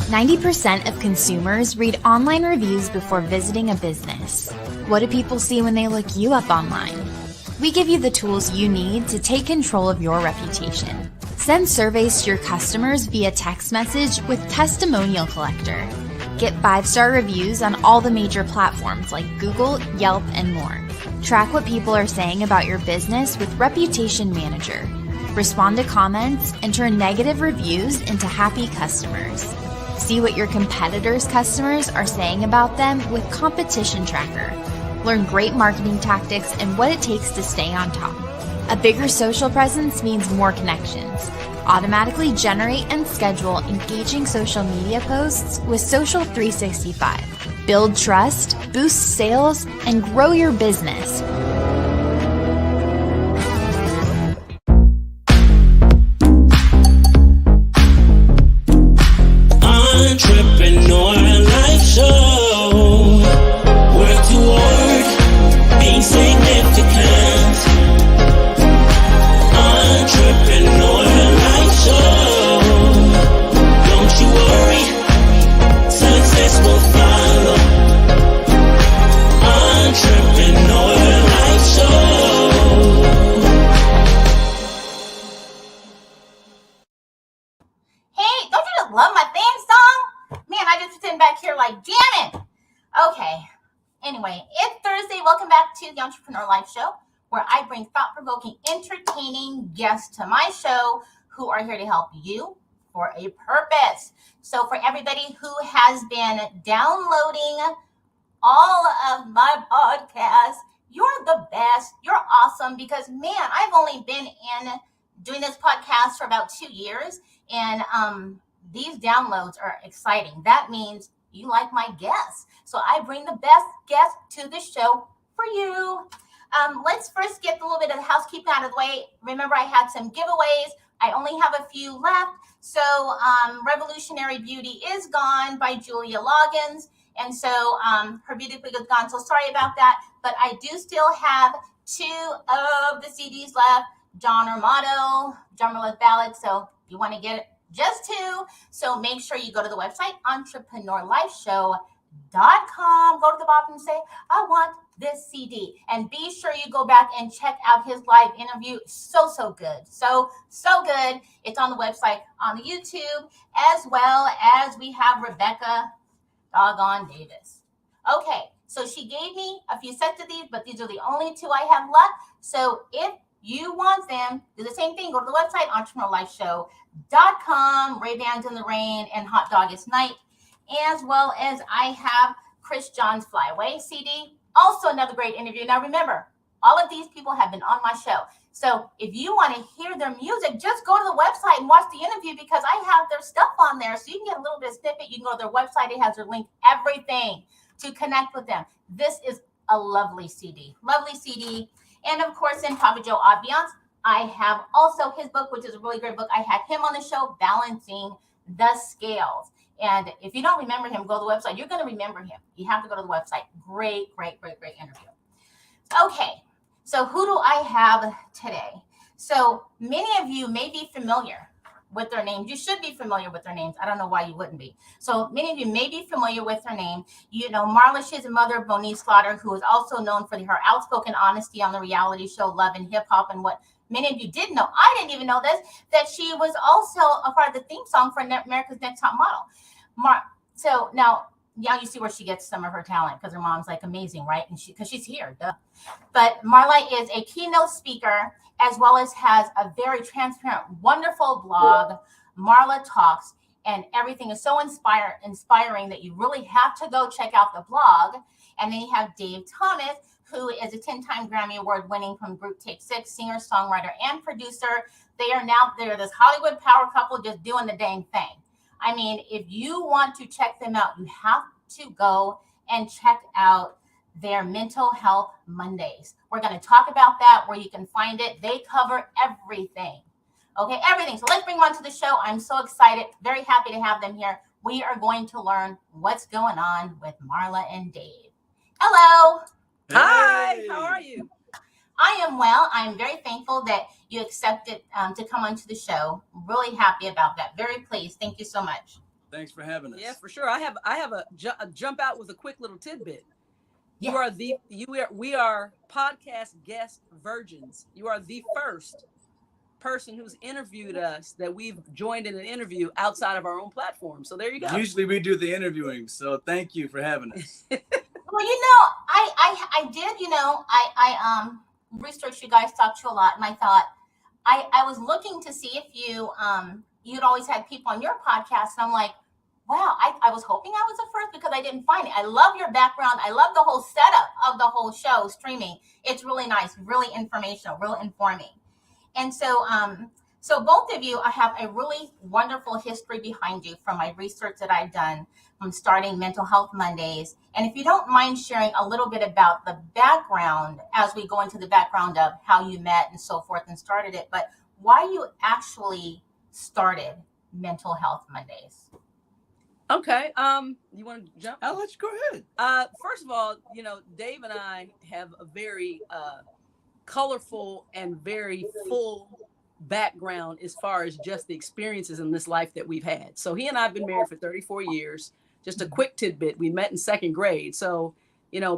90% of consumers read online reviews before visiting a business. What do people see when they look you up online? We give you the tools you need to take control of your reputation. Send surveys to your customers via text message with Testimonial Collector. Get 5-star reviews on all the major platforms like Google, Yelp, and more. Track what people are saying about your business with Reputation Manager. Respond to comments and turn negative reviews into happy customers. See what your competitors' customers are saying about them with Competition Tracker. Learn great marketing tactics and what it takes to stay on top. A bigger social presence means more connections. Automatically generate and schedule engaging social media posts with Social 365. Build trust, boost sales, and grow your business. Entrepreneur Life Show. Work toward being significant. Entrepreneur Life Show. Don't you worry, success will follow. Entrepreneur Life Show. Hey, don't you just love my theme song? Man, I just sitting back here like jamming. Okay. Anyway, it's Thursday. Welcome back to the Entrepreneur Life Show, where I bring thought-provoking, entertaining guests to my show who are here to help you for a purpose. So for everybody who has been downloading all of my podcasts, you're the best. You're awesome because, man, I've only been in doing this podcast for about 2 years, and these downloads are exciting. That means you like my guests. So I bring the best guests to the show for you. Let's first get a little bit of the housekeeping out of the way. Remember, I had some giveaways. I only have a few left. So Revolutionary Beauty is gone by Julia Loggins. And so her beauty wig is gone. So sorry about that. But I do still have 2 of the CDs left. John Armato, John Marla's Ballad. So you want to get it, just 2. So make sure you go to the website, entrepreneurlifeshow.com. Go to the bottom and say, I want this CD. And be sure you go back and check out his live interview. So good. So good. It's on the website, on the YouTube, as well as we have Rebecca Doggone Davis. Okay, so she gave me a few sets of these, but these are the only 2 I have left. So if you want them, do the same thing. Go to the website, entrepreneurlifeshow.com, Ray-Bans in the Rain, and Hot Dog is Night, as well as I have Chris John's Fly Away CD. Also another great interview. Now remember, all of these people have been on my show. So if you want to hear their music, just go to the website and watch the interview because I have their stuff on there. So you can get a little bit of snippet. You can go to their website. It has their link, everything to connect with them. This is a lovely CD. Lovely CD. And of course, in Papa Joe Ambiance, I have also his book, which is a really great book. I had him on the show, Balancing the Scales. And if you don't remember him, go to the website. You're going to remember him. You have to go to the website. Great interview. Okay, so who do I have today? So many of you may be familiar with their names. You should be familiar with their names. I don't know why you wouldn't be. So many of you may be familiar with her name. You know, Marla, she's the mother of Moniece Slaughter, who is also known for her outspoken honesty on the reality show Love and Hip Hop. And what many of you didn't know, I didn't even know this, that she was also a part of the theme song for America's Next Top Model. So now you see where she gets some of her talent because her mom's like amazing, right? And because she's here, duh. But Marla is a keynote speaker as well as has a very transparent, wonderful blog, Marla Talks, and everything is so inspiring that you really have to go check out the blog. And then you have Dave Thomas, who is a 10-time Grammy Award-winning from Group Take 6, singer, songwriter, and producer. They're this Hollywood power couple just doing the dang thing. I mean, if you want to check them out, you have to go and check out their Mental Health Mondays. We're going to talk about that, where you can find it. They cover everything. Okay, everything. So let's bring them on to the show. I'm so excited. Very happy to have them here. We are going to learn what's going on with Marla and Dave. Hello. Hi, how are you? I am well. I'm very thankful that you accepted to come onto the show. Really happy about that. Very pleased. Thank you so much. Thanks for having us. Yeah, for sure. I have a jump out with a quick little tidbit. Yeah. We are podcast guest virgins. You are the first person who's interviewed us that we've joined in an interview outside of our own platform. So there you go. Usually we do the interviewing, so thank you for having us. Well, I did, I researched you guys, talked to you a lot, and I thought I was looking to see if you'd always had people on your podcast, and I'm like, wow, I was hoping I was the first because I didn't find it. I love your background. I love the whole setup of the whole show streaming. It's really nice, really informational, real informing. And so, so both of you have a really wonderful history behind you from my research that I've done from starting Mental Health Mondays. And if you don't mind sharing a little bit about the background as we go into the background of how you met and so forth and started it, but why you actually started Mental Health Mondays. Okay. You want to jump? I'll let you go ahead. First of all, Dave and I have a very colorful and very full background as far as just the experiences in this life that we've had. So he and I have been married for 34 years. Just a quick tidbit. We met in second grade. So,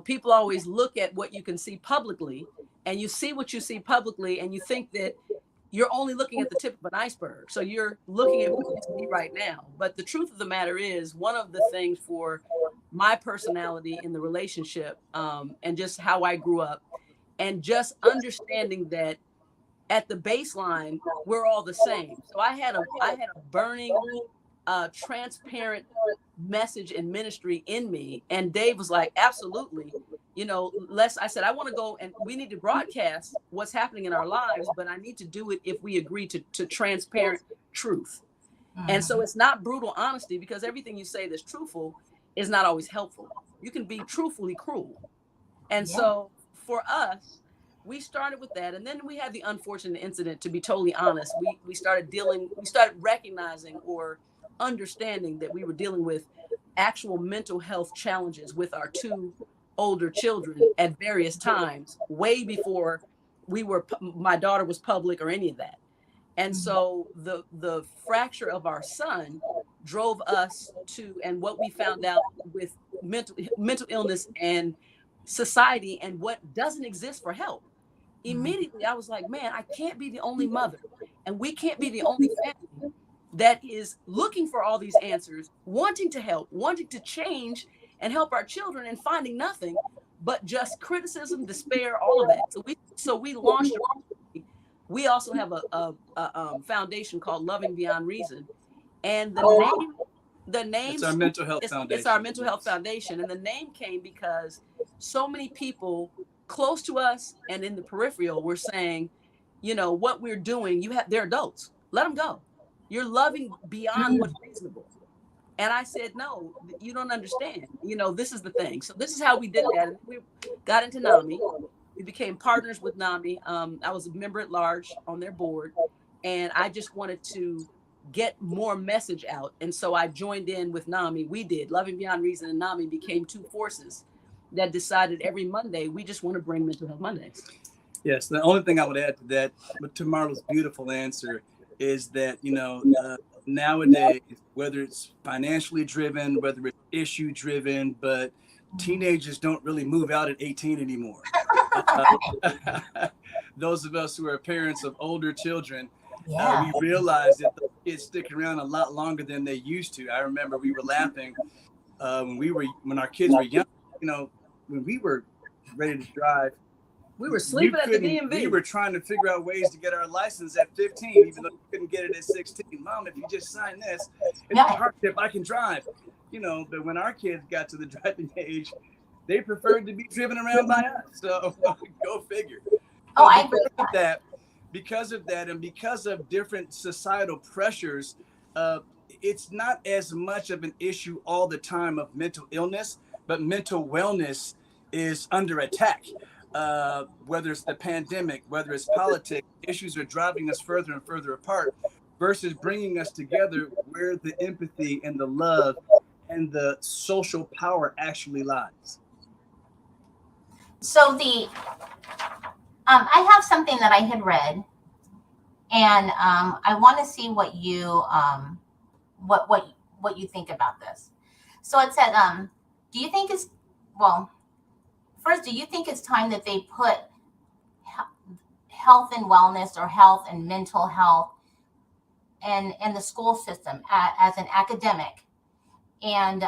people always look at what you can see publicly, and you see what you see publicly, and you think that you're only looking at the tip of an iceberg. So you're looking at what you see right now. But the truth of the matter is, one of the things for my personality in the relationship, and just how I grew up, and just understanding that at the baseline, we're all the same. So I had a burning, transparent message and ministry in me. And Dave was like, absolutely. I said, I want to go and we need to broadcast what's happening in our lives, but I need to do it if we agree to transparent truth. And so it's not brutal honesty, because everything you say that's truthful is not always helpful. You can be truthfully cruel. And so for us, we started with that. And then we had the unfortunate incident, to be totally honest. We started recognizing or understanding that we were dealing with actual mental health challenges with our two older children at various times, way before my daughter was public or any of that. And so the fracture of our son drove us to, and what we found out with mental illness and society and what doesn't exist for help. Immediately, I was like, man, I can't be the only mother, and we can't be the only family that is looking for all these answers, wanting to help, wanting to change and help our children, and finding nothing but just criticism, despair, all of that. So we launched. We also have a foundation called Loving Beyond Reason, and the name. It's our mental health foundation. It's our mental health foundation, and the name came because so many people close to us and in the peripheral were saying, what we're doing, they're adults, let them go. You're loving beyond what's reasonable. And I said, no, you don't understand. This is the thing. So this is how we did that. We got into NAMI. We became partners with NAMI. I was a member at large on their board, and I just wanted to get more message out. And so I joined in with NAMI. We did. Loving Beyond Reason and NAMI became two forces that decided every Monday, we just want to bring Mental Health Mondays. Yes. The only thing I would add to that, but to Marla's beautiful answer, is that, nowadays, whether it's financially driven, whether it's issue driven, but teenagers don't really move out at 18 anymore. Those of us who are parents of older children, we realize that the kids stick around a lot longer than they used to. I remember we were laughing when our kids were young, when we were ready to drive. We were sleeping at the DMV. We were trying to figure out ways to get our license at 15, even though we couldn't get it at 16. Mom, if you just sign this, it's a hardship, I can drive. But when our kids got to the driving age, they preferred to be driven around by us. So go figure. I agree with that. Because of that, and because of different societal pressures, it's not as much of an issue all the time of mental illness, but mental wellness is under attack. Whether it's the pandemic, whether it's politics, issues are driving us further and further apart versus bringing us together where the empathy and the love and the social power actually lies. So I have something that I had read, and I want to see what you what you think about this. So it said, do you think it's, well, first, do you think it's time that they put health and wellness, or health and mental health, and the school system as an academic, and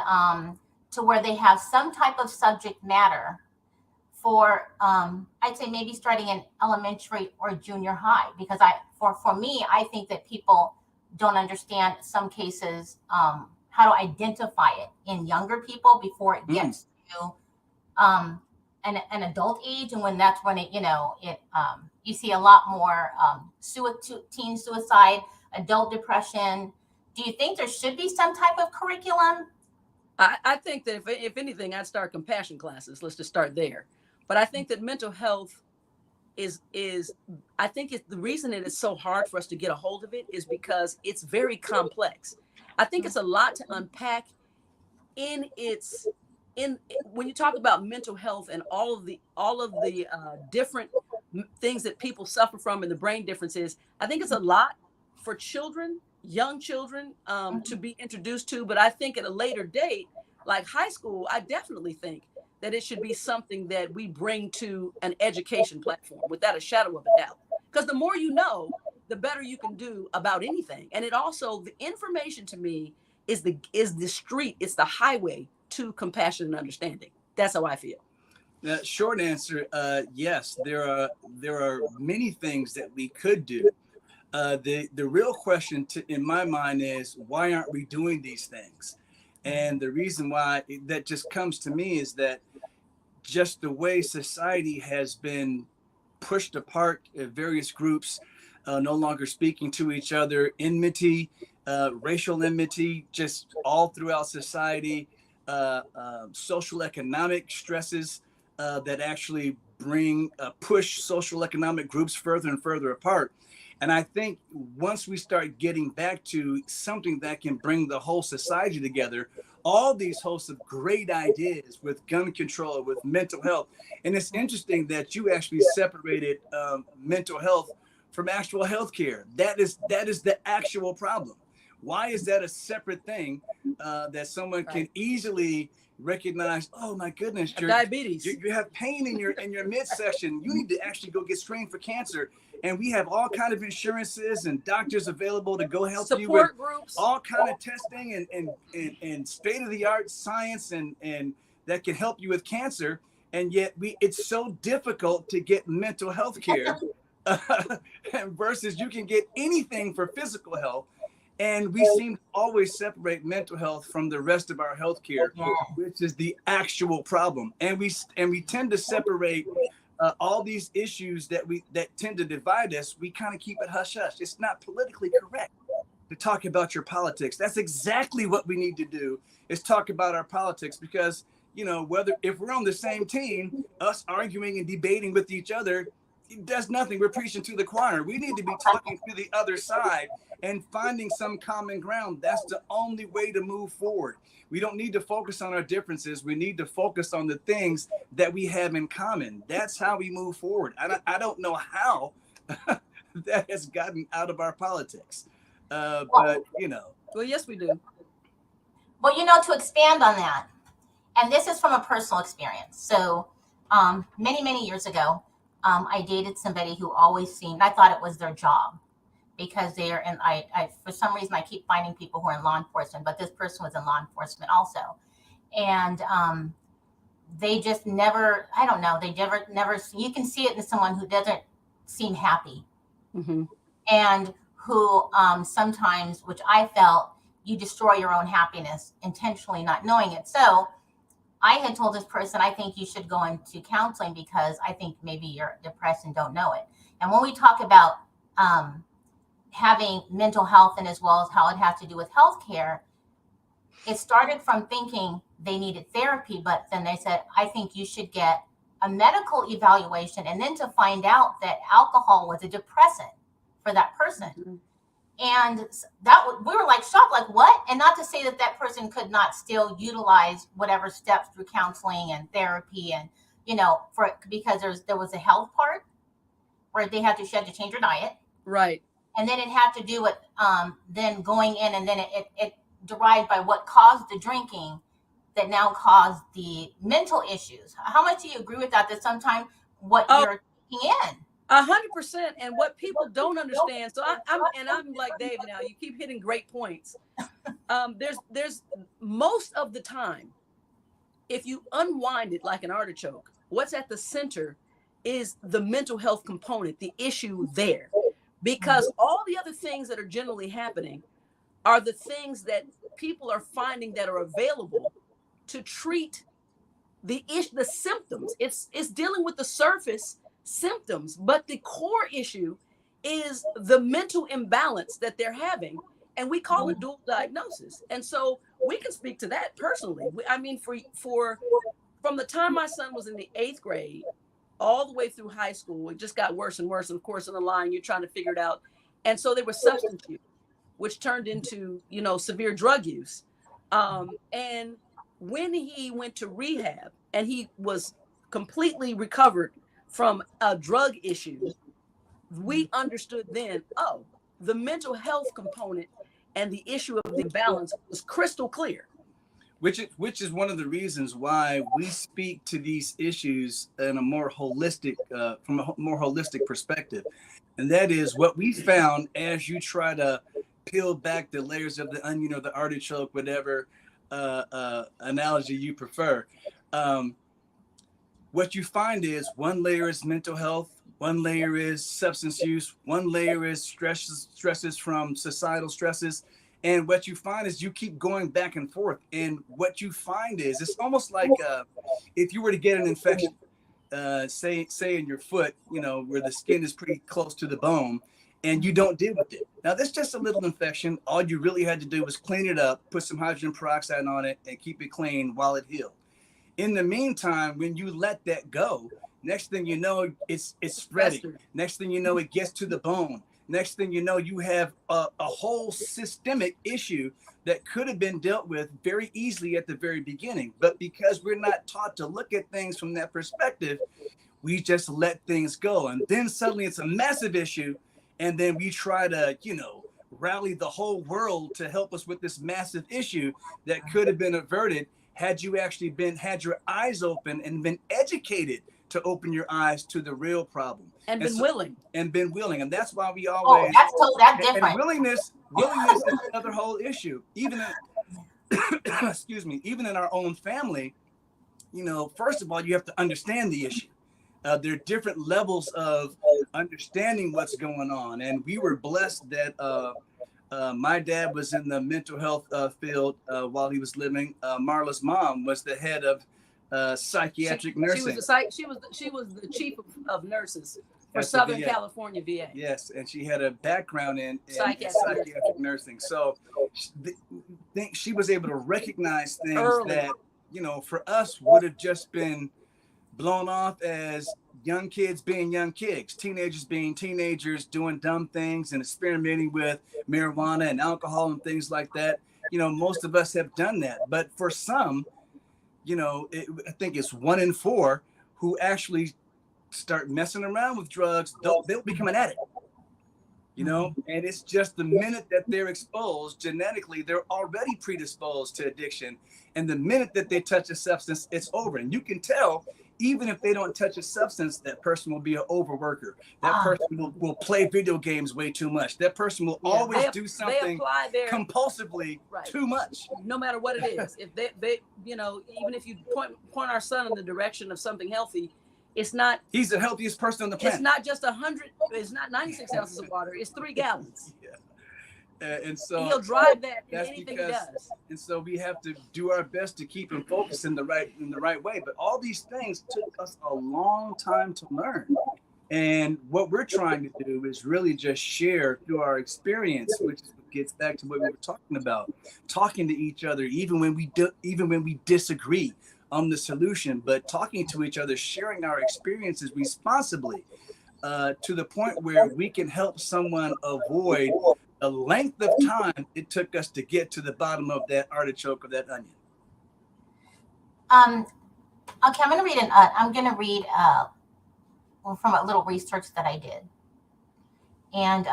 to where they have some type of subject matter for, I'd say maybe starting in elementary or junior high, because for me, I think that people don't understand some cases, how to identify it in younger people before it gets to an adult age, and when that's when it you see a lot more teen suicide, adult depression. Do you think there should be some type of curriculum? I think that if anything, I'd start compassion classes. Let's just start there. But I think that mental health is I think it's the reason that it's so hard for us to get a hold of it is because it's very complex. I think it's a lot to unpack in when you talk about mental health and all of the different things that people suffer from and the brain differences. I think it's a lot for children, young children, to be introduced to. But I think at a later date, like high school, I definitely think that it should be something that we bring to an education platform without a shadow of a doubt. Because the more you know, the better you can do about anything. And it also, the information to me is the street, it's the highway to compassion and understanding. That's how I feel. The short answer, yes, there are many things that we could do. The real question in my mind is, why aren't we doing these things? And the reason why that just comes to me is that just the way society has been pushed apart, various groups no longer speaking to each other, enmity, racial enmity, just all throughout society, social economic stresses that actually push social economic groups further and further apart. And I think once we start getting back to something that can bring the whole society together, all these hosts of great ideas with gun control, with mental health. And it's interesting that you actually separated mental health from actual health care. That is the actual problem. Why is that a separate thing that someone can easily recognize? Oh my goodness, diabetes. You have pain in your midsection. You need to actually go get screened for cancer. And we have all kind of insurances and doctors available to go help you with groups, all kind of testing and state-of-the-art science and that can help you with cancer. And yet it's so difficult to get mental health care versus you can get anything for physical health. And we seem to always separate mental health from the rest of our health care, which is the actual problem. And we tend to separate all these issues that tend to divide us. We kind of keep it hush hush. It's not politically correct to talk about your politics. That's exactly what we need to do, is talk about our politics, because if we're on the same team, us arguing and debating with each other, it does nothing. We're preaching to the choir. We need to be talking to the other side and finding some common ground. That's the only way to move forward. We don't need to focus on our differences. We need to focus on the things that we have in common. That's how we move forward. I don't know how that has gotten out of our politics, but Well, yes, we do. Well, to expand on that, and this is from a personal experience. So many years ago, I dated somebody who always seemed, I thought it was their job, because they are, and I for some reason I keep finding people who are in law enforcement, but this person was in law enforcement also, and they just never, I don't know, they never. You can see it in someone who doesn't seem happy, and who sometimes, which I felt, you destroy your own happiness intentionally, not knowing it. So I had told this person, I think you should go into counseling because I think maybe you're depressed and don't know it. And when we talk about having mental health, and as well as how it has to do with healthcare, it started from thinking they needed therapy, but then they said, I think you should get a medical evaluation, and then to find out that alcohol was a depressant for that person. And that we were like shocked, like what? And not to say that person could not still utilize whatever steps through counseling and therapy, and because there was a health part where she had to change her diet, right? And then it had to do with then going in, and then it derived by what caused the drinking that now caused the mental issues. How much do you agree with that? That sometimes what you're taking in. 100%. And what people don't understand. So I'm like Dave now. You keep hitting great points. There's most of the time, if you unwind it like an artichoke, what's at the center is the mental health component, the issue there. Because all the other things that are generally happening are the things that people are finding that are available to treat the symptoms. It's dealing with the surface symptoms, but the core issue is the mental imbalance that they're having, and we call it dual diagnosis. And so we can speak to that personally. I mean, for from the time my son was in the 8th grade all the way through high school, it just got worse and worse. And of course, in the line, you're trying to figure it out. And so there was substance use, which turned into, severe drug use. And when he went to rehab and he was completely recovered from a drug issue, we understood then, the mental health component and the issue of the imbalance was crystal clear. Which is one of the reasons why we speak to these issues in a more holistic, from a more holistic perspective. And that is what we found as you try to peel back the layers of the onion or the artichoke, whatever analogy you prefer. What you find is one layer is mental health, one layer is substance use, one layer is stresses from societal stresses. And what you find is you keep going back and forth. And what you find is it's almost like if you were to get an infection, say in your foot, where the skin is pretty close to the bone, and you don't deal with it. Now, that's just a little infection. All you really had to do was clean it up, put some hydrogen peroxide on it, and keep it clean while it healed. In the meantime, when you let that go, next thing you know, it's spreading. Next thing you know, it gets to the bone. Next thing you know, you have a whole systemic issue that could have been dealt with very easily at the very beginning. But because we're not taught to look at things from that perspective, we just let things go. And then suddenly it's a massive issue. And then we try to, rally the whole world to help us with this massive issue that could have been averted had you actually had your eyes open and been educated to open your eyes to the real problem. And been willing. And that's why we always. That's different. And willingness is another whole issue. Even even in our own family, first of all, you have to understand the issue. There are different levels of understanding what's going on. And we were blessed that my dad was in the mental health field while he was living. Marla's mom was the head of psychiatric nursing. She was the chief of nurses for Southern California VA. Yes, and she had a background in psychiatric nursing. So she was able to recognize things early that, for us would have just been blown off as young kids being young kids, teenagers being teenagers, doing dumb things and experimenting with marijuana and alcohol and things like that. Most of us have done that. But for some, I think it's 1 in 4 who actually start messing around with drugs. They'll become an addict, and it's just the minute that they're exposed genetically, they're already predisposed to addiction. And the minute that they touch a substance, it's over. And you can tell, even if they don't touch a substance, that person will be an overworker. That person will play video games way too much. That person will always do something compulsively too much. No matter what it is. If they even if you point our son in the direction of something healthy, it's not. He's the healthiest person on the planet. It's not just 100. It's not 96 ounces of water. It's 3 gallons. Yeah. And so he'll drive that in anything he does. And so we have to do our best to keep him focused in the right way. But all these things took us a long time to learn. And what we're trying to do is really just share through our experience, which gets back to what we were talking about, talking to each other, even when we disagree on the solution, but talking to each other, sharing our experiences responsibly, to the point where we can help someone avoid the length of time it took us to get to the bottom of that artichoke, of that onion. Okay, I'm going to read from a little research that I did. And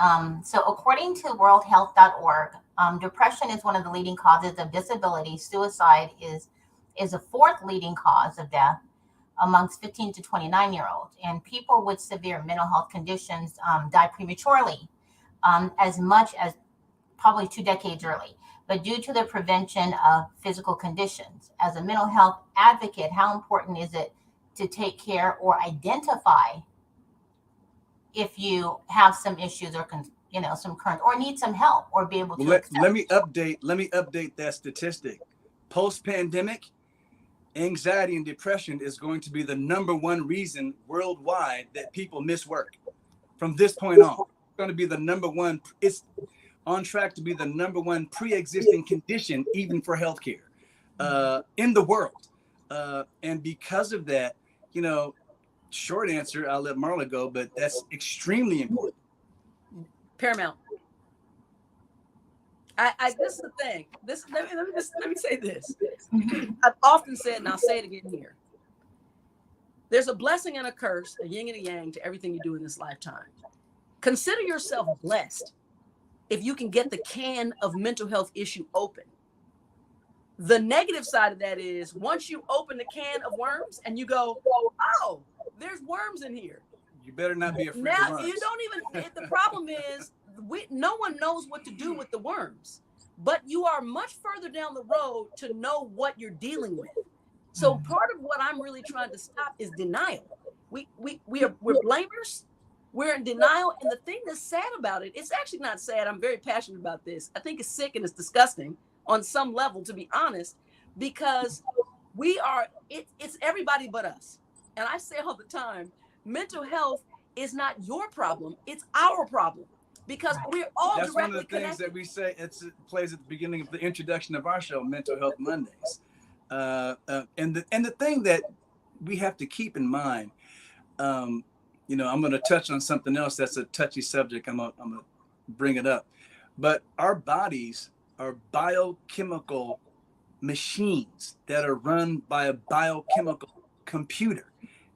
so according to worldhealth.org, depression is one of the leading causes of disability. Suicide is a fourth leading cause of death amongst 15 to 29-year-olds. And people with severe mental health conditions die prematurely, as much as probably 2 decades early. But due to the prevention of physical conditions, as a mental health advocate, how important is it to take care or identify if you have some issues or some current or need some help or be able to let me update that statistic. Post-pandemic, anxiety and depression is going to be the number one reason worldwide that people miss work. From this point on, it's going to be the number one. It's on track to be the number one pre-existing condition, even for healthcare, in the world. And because of that, short answer, I'll let Marla go, but that's extremely important. Paramount. This is the thing. Let me say this. I've often said, and I'll say it again here. There's a blessing and a curse, a yin and a yang to everything you do in this lifetime. Consider yourself blessed if you can get the can of mental health issue open. The negative side of that is once you open the can of worms and you go, oh, there's worms in here. You better not be afraid now, of worms. You don't even, the problem is no one knows what to do with the worms, but you are much further down the road to know what you're dealing with. So part of what I'm really trying to stop is denial. We're blamers. We're in denial. And the thing that's sad about it, it's actually not sad. I'm very passionate about this. I think it's sick and it's disgusting on some level, to be honest, because it's everybody but us. And I say all the time, mental health is not your problem. It's our problem because we're all That's directly one of the things connected. that we say. It plays at the beginning of the introduction of our show, Mental Health Mondays. And the thing that we have to keep in mind, I'm going to touch on something else that's a touchy subject. I'm gonna bring it up, but our bodies are biochemical machines that are run by a biochemical computer.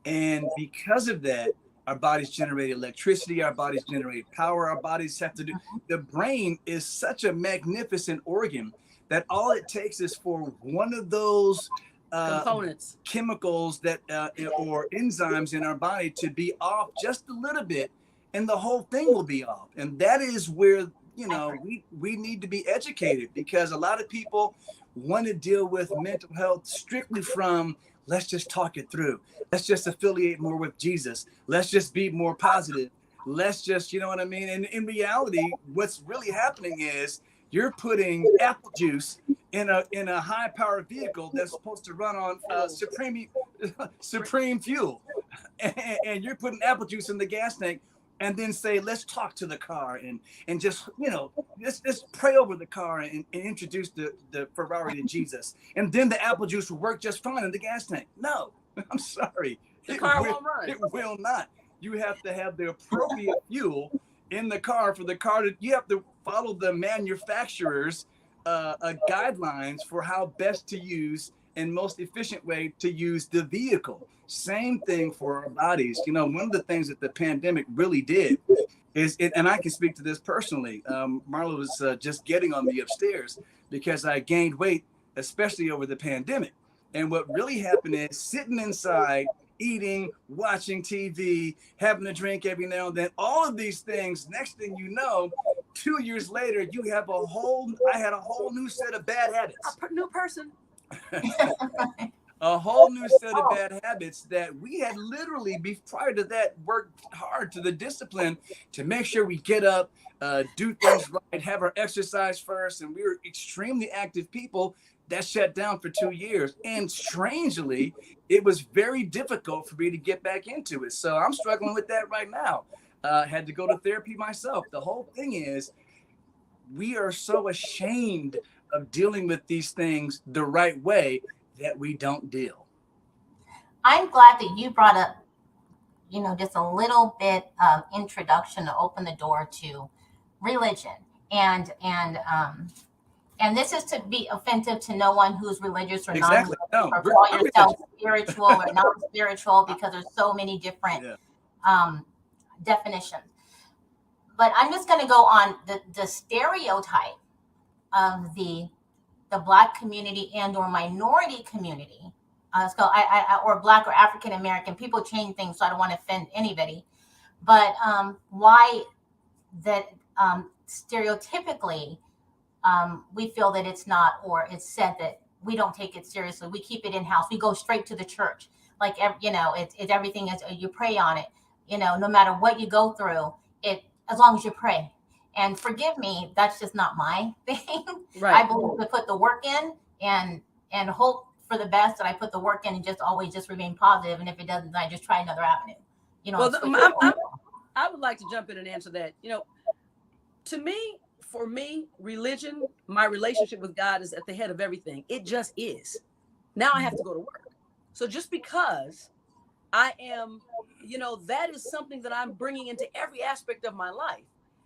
And because of that, our bodies generate electricity, our bodies generate power, our bodies have to do. The brain is such a magnificent organ that all it takes is for one of those components, chemicals that or enzymes in our body to be off just a little bit, and the whole thing will be off. And that is where we need to be educated, because a lot of people want to deal with mental health strictly from, let's just talk it through. Let's just affiliate more with Jesus. Let's just be more positive. Let's just, you know what I mean? And in reality, what's really happening is you're putting apple juice in a high-powered vehicle that's supposed to run on supreme fuel, and you're putting apple juice in the gas tank, and then say, let's talk to the car and just, let's pray over the car and introduce the Ferrari to Jesus. And then the apple juice will work just fine in the gas tank. No, I'm sorry. The car won't run. It will not. You have to have the appropriate fuel in the car for the car you have to follow the manufacturer's guidelines for how best to use and most efficient way to use the vehicle. Same thing for our bodies. One of the things that the pandemic really did is, and I can speak to this personally. Marla was just getting on me upstairs because I gained weight, especially over the pandemic. And what really happened is sitting inside, eating, watching TV, having a drink every now and then, all of these things, next thing you know, 2 years later, I had a whole new set of bad habits. A new person. A whole new set of bad habits that we had literally, prior to that, worked hard to the discipline to make sure we get up, do things right, have our exercise first. And we were extremely active people. That shut down for 2 years. And strangely, it was very difficult for me to get back into it. So I'm struggling with that right now. Had to go to therapy myself. The whole thing is, we are so ashamed of dealing with these things the right way that we don't deal. I'm glad that you brought up, just a little bit of introduction to open the door to religion. And this is to be offensive to no one who's religious or Exactly. non-religious, or call yourself spiritual or non-spiritual, because there's so many different definitions. but I'm just going to go on the stereotype of the Black community and or minority community. So or Black or African American. People change things, so I don't want to offend anybody. But why that stereotypically we feel that it's not, or it's said that we don't take it seriously. We keep it in house. We go straight to the church. Like, it's everything is, you pray on it, no matter what you go through it, as long as you pray. And forgive me, that's just not my thing. Right. I believe to put the work in and hope for the best, and I put the work in and just always just remain positive. And if it doesn't, I just try another avenue. Well, I would like to jump in and answer that. To me, for me, religion, my relationship with God is at the head of everything. It just is. Now I have to go to work. So just because I am, that is something that I'm bringing into every aspect of my life.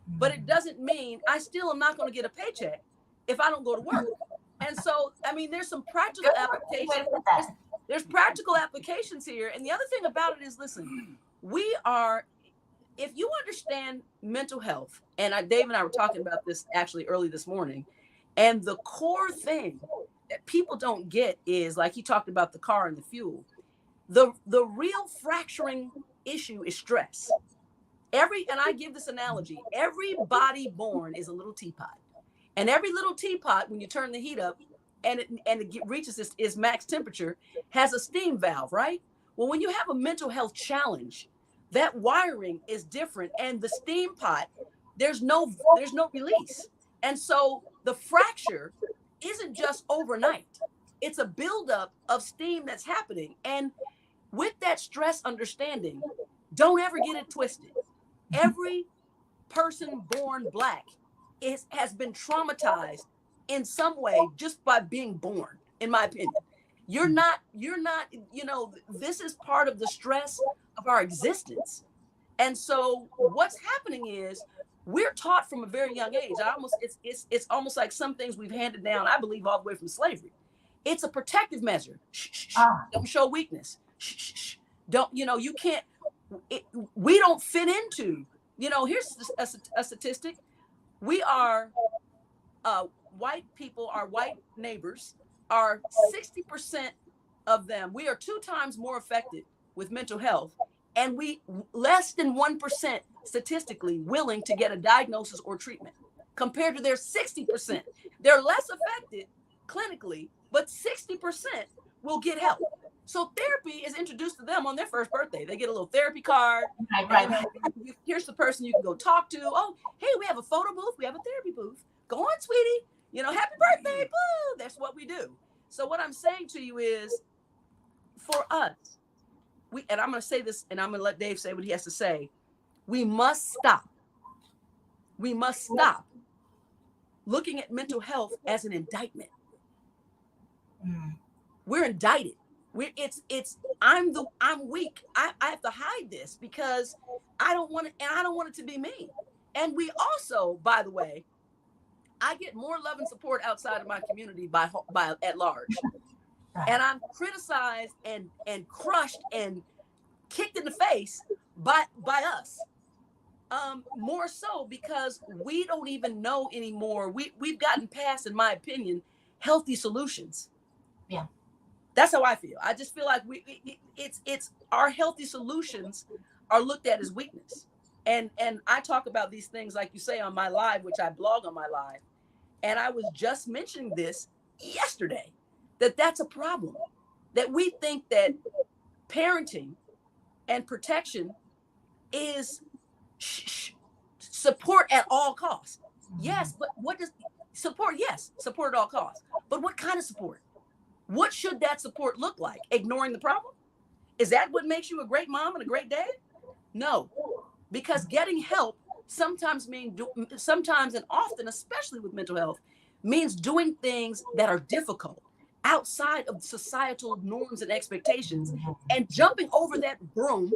But it doesn't mean I still am not going to get a paycheck if I don't go to work. And so, there's some practical applications. There's practical applications here. And the other thing about it is, listen, if you understand mental health, and Dave and I were talking about this actually early this morning, and the core thing that people don't get is, like he talked about the car and the fuel, the real fracturing issue is stress. And I give this analogy, every body born is a little teapot. And every little teapot, when you turn the heat up and it reaches its max temperature, has a steam valve, right? Well, when you have a mental health challenge, that wiring is different, and the steam pot, there's no release. And so the fracture isn't just overnight. It's a buildup of steam that's happening. And with that stress understanding, don't ever get it twisted. Every person born Black has been traumatized in some way just by being born, in my opinion. You're not, this is part of the stress of our existence. And so what's happening is we're taught from a very young age. It's almost like some things we've handed down, I believe, all the way from slavery. It's a protective measure. Don't show weakness. Don't, you can't, we don't fit into, here's a statistic. We are, white people, our white neighbors are 60% of them. We are 2 times more affected with mental health, and we less than 1% statistically willing to get a diagnosis or treatment compared to their 60%. They're less affected clinically, but 60% will get help. So therapy is introduced to them on their first birthday. They get a little therapy card. Right. Here's the person you can go talk to. Oh, hey, we have a photo booth. We have a therapy booth. Go on, sweetie. Happy birthday. Boo. That's what we do. So what I'm saying to you is, for us, and I'm going to say this, and I'm going to let Dave say what he has to say. We must stop. We must stop looking at mental health as an indictment. We're indicted. I'm weak. I have to hide this because I don't want it, and I don't want it to be me. And we also, by the way, I get more love and support outside of my community by at large. And I'm criticized and crushed and kicked in the face by us. More so because we don't even know anymore. We've gotten past, in my opinion, healthy solutions. Yeah. That's how I feel. I just feel like it's our healthy solutions are looked at as weakness. And I talk about these things, like you say, on my live, which I blog on my live. And I was just mentioning this yesterday, that's a problem, that we think that parenting and protection is support at all costs. Yes, but what does support? Yes, support at all costs. But what kind of support? What should that support look like? Ignoring the problem? Is that what makes you a great mom and a great dad? No, because getting help sometimes and often, especially with mental health, means doing things that are difficult outside of societal norms and expectations, and jumping over that broom,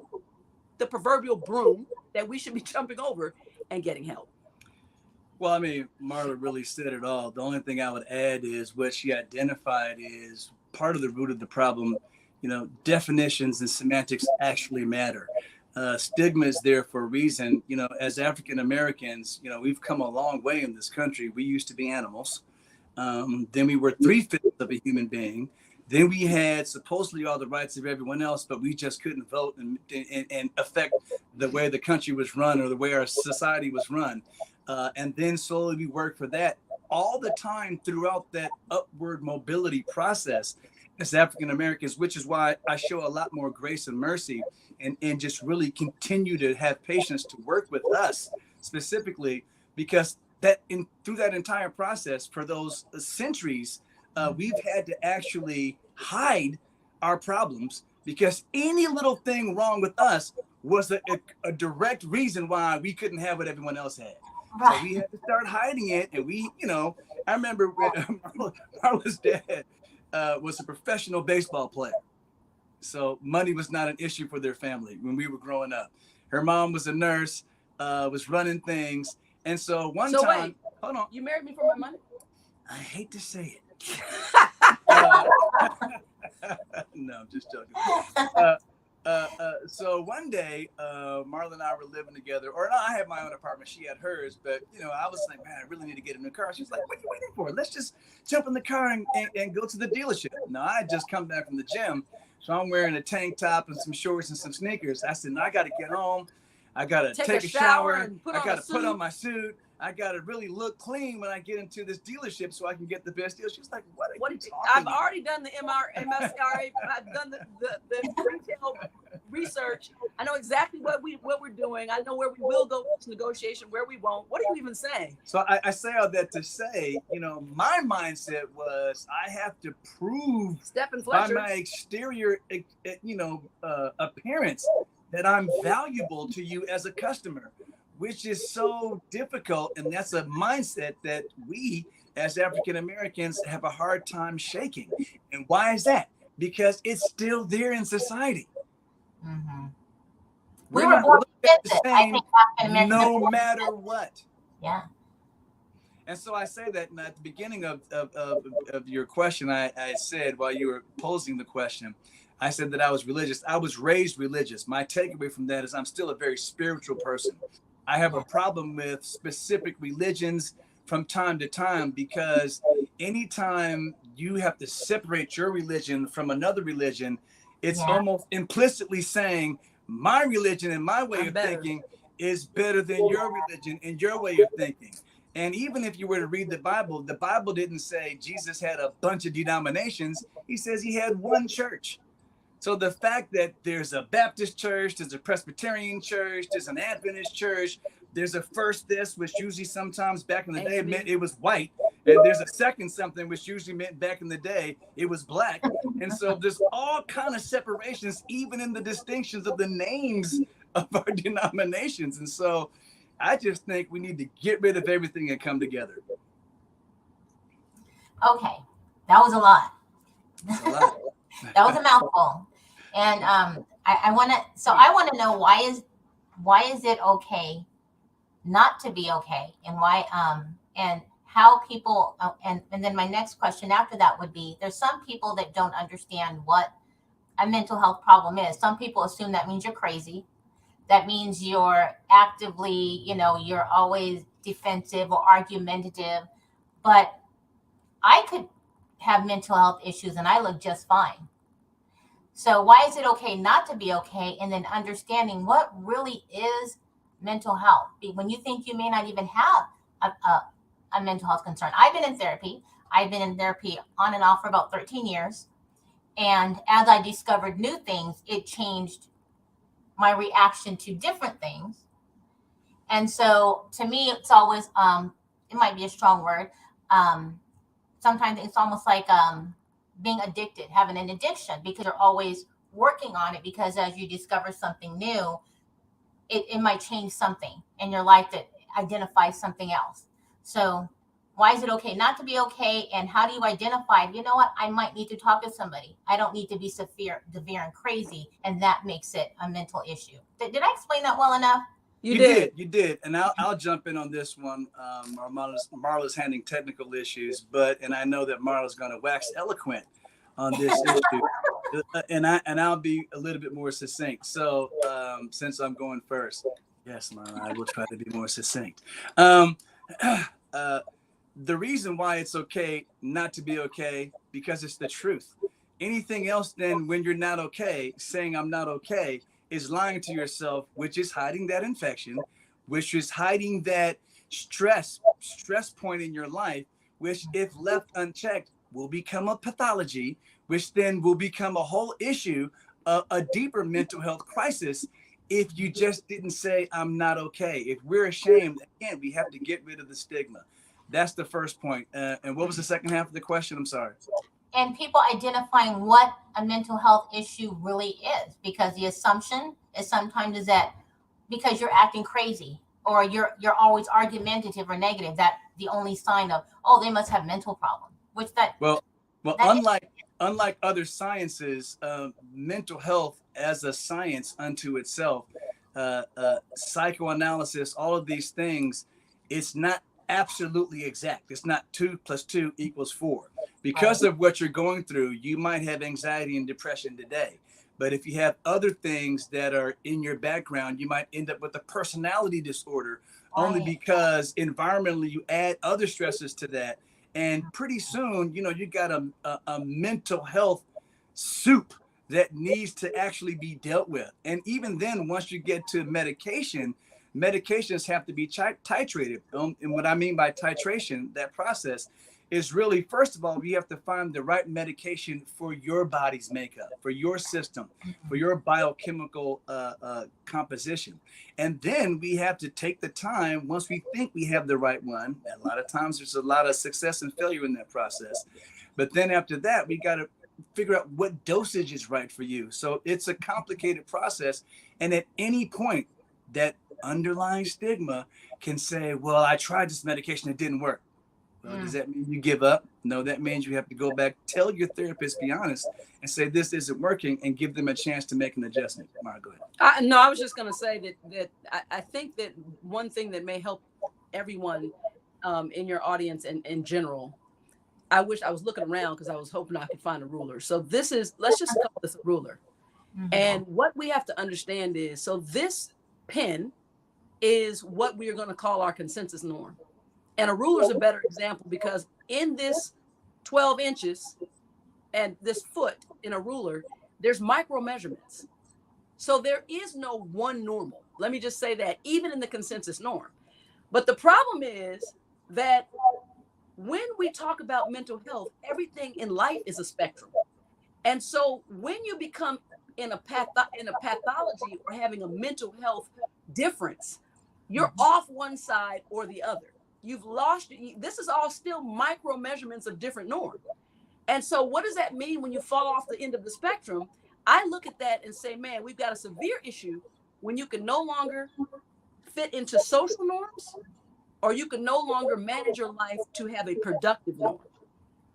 the proverbial broom that we should be jumping over, and getting help. Well, Marla really said it all. The only thing I would add is what she identified is part of the root of the problem. Definitions and semantics actually matter. Stigma is there for a reason. You know, as African Americans, you know, we've come a long way in this country. We used to be animals. Then we were 3/5 of a human being. Then we had supposedly all the rights of everyone else, but we just couldn't vote and affect the way the country was run or the way our society was run. And then slowly we worked for that all the time throughout that upward mobility process as African Americans, which is why I show a lot more grace and mercy and just really continue to have patience to work with us specifically, because through that entire process for those centuries, we've had to actually hide our problems because any little thing wrong with us was a direct reason why we couldn't have what everyone else had. Right. So we had to start hiding it. And we, you know, I remember when Marla's dad was a professional baseball player. So money was not an issue for their family when we were growing up. Her mom was a nurse, was running things. And so one time, wait, hold on. You married me for my money? I hate to say it. No, I'm just joking. So one day, Marla and I were living together, or no, I had my own apartment. She had hers, but you know, I was like, man, I really need to get in the car. She's like, what are you waiting for? Let's just jump in the car and go to the dealership. No, I had just come back from the gym. So I'm wearing a tank top and some shorts and some sneakers. I said, no, I got to get home. I got to take a shower. I got to put on my suit. I got to really look clean when I get into this dealership so I can get the best deal. She was like, what are you talking I've about? already done the MSCRA. I've done the retail research. I know exactly what we're doing. I know where we will go to negotiation, where we won't. What are you even saying? So I say all that to say, you know, my mindset was I have to prove by my exterior, you know, appearance that I'm valuable to you as a customer, which is so difficult. And that's a mindset that we as African Americans have a hard time shaking. And why is that? Because it's still there in society. Mm-hmm. We were born the same no matter what. Yeah. And so I say that at the beginning of your question, I said while you were posing the question, I said that I was religious. I was raised religious. My takeaway from that is I'm still a very spiritual person. I have a problem with specific religions from time to time, because anytime you have to separate your religion from another religion, it's almost implicitly saying my religion and my way of thinking is better than your religion and your way of thinking. And even if you were to read the Bible didn't say Jesus had a bunch of denominations. He says he had one church. So the fact that there's a Baptist church, there's a Presbyterian church, there's an Adventist church, there's a first this, which usually sometimes back in the day meant it was white. And there's a second something, which usually meant back in the day it was black. And so there's all kind of separations, even in the distinctions of the names of our denominations. And so I just think we need to get rid of everything and come together. Okay, that was a lot. That's a lot. That was a mouthful. And I want to know why is it okay not to be okay, and why and how people and then my next question after that would be, there's some people that don't understand what a mental health problem is. Some people assume that means you're crazy. That means you're actively, you know, you're always defensive or argumentative. But I could have mental health issues and I look just fine. So why is it okay not to be okay? And then understanding what really is mental health. When you think you may not even have a mental health concern. I've been in therapy. I've been in therapy on and off for about 13 years. And as I discovered new things, it changed my reaction to different things. And so to me, it's always, it might be a strong word. Sometimes it's almost like being addicted, having an addiction, because you're always working on it, because as you discover something new, it might change something in your life that identifies something else. So why is it okay not to be okay? And how do you identify, you know what, I might need to talk to somebody. I don't need to be severe and crazy. And that makes it a mental issue. Did I explain that well enough? You did. And I'll jump in on this one. Marla's handling technical issues, and I know that Marla's going to wax eloquent on this issue. and I'll be a little bit more succinct. So since I'm going first, yes, Marla, I will try to be more succinct. The reason why it's okay not to be okay, because it's the truth. Anything else than when you're not okay, saying I'm not okay, is lying to yourself, which is hiding that infection, which is hiding that stress point in your life, which if left unchecked will become a pathology, which then will become a whole issue, a deeper mental health crisis if you just didn't say I'm not okay. If we're ashamed, again, we have to get rid of the stigma. That's the first point. And what was the second half of the question? I'm sorry. And people identifying what a mental health issue really is, because the assumption is sometimes is that because you're acting crazy or you're always argumentative or negative, that the only sign of, oh, they must have mental problems, which that well unlike other sciences, mental health as a science unto itself, psychoanalysis, all of these things, it's not absolutely exact. It's not 2 + 2 = 4. Because of what you're going through, you might have anxiety and depression today. But if you have other things that are in your background, you might end up with a personality disorder, only because environmentally you add other stresses to that. And pretty soon, you got a mental health soup that needs to actually be dealt with. And even then, once you get to medications have to be titrated. And what I mean by titration, that process is really, first of all, you have to find the right medication for your body's makeup, for your system, for your biochemical composition. And then we have to take the time, once we think we have the right one, and a lot of times there's a lot of success and failure in that process. But then after that, we got to figure out what dosage is right for you. So it's a complicated process. And at any point, that underlying stigma can say, well, I tried this medication, it didn't work. Well, does that mean you give up? No, that means you have to go back, tell your therapist, be honest, and say this isn't working, and give them a chance to make an adjustment. Marla, go ahead. No, I was just going to say that I think that one thing that may help everyone in your audience and in general, I wish I was looking around because I was hoping I could find a ruler. So let's just call this a ruler. And what we have to understand is, so this pen is what we are going to call our consensus norm. And a ruler is a better example, because in this 12 inches and this foot in a ruler, there's micro measurements. So there is no one normal. Let me just say that, even in the consensus norm. But the problem is that when we talk about mental health, everything in life is a spectrum. And so when you become in a pathology or having a mental health difference, you're off one side or the other. You've lost. This is all still micro measurements of different norms. And so what does that mean when you fall off the end of the spectrum? I look at that and say, man, we've got a severe issue when you can no longer fit into social norms, or you can no longer manage your life to have a productive norm.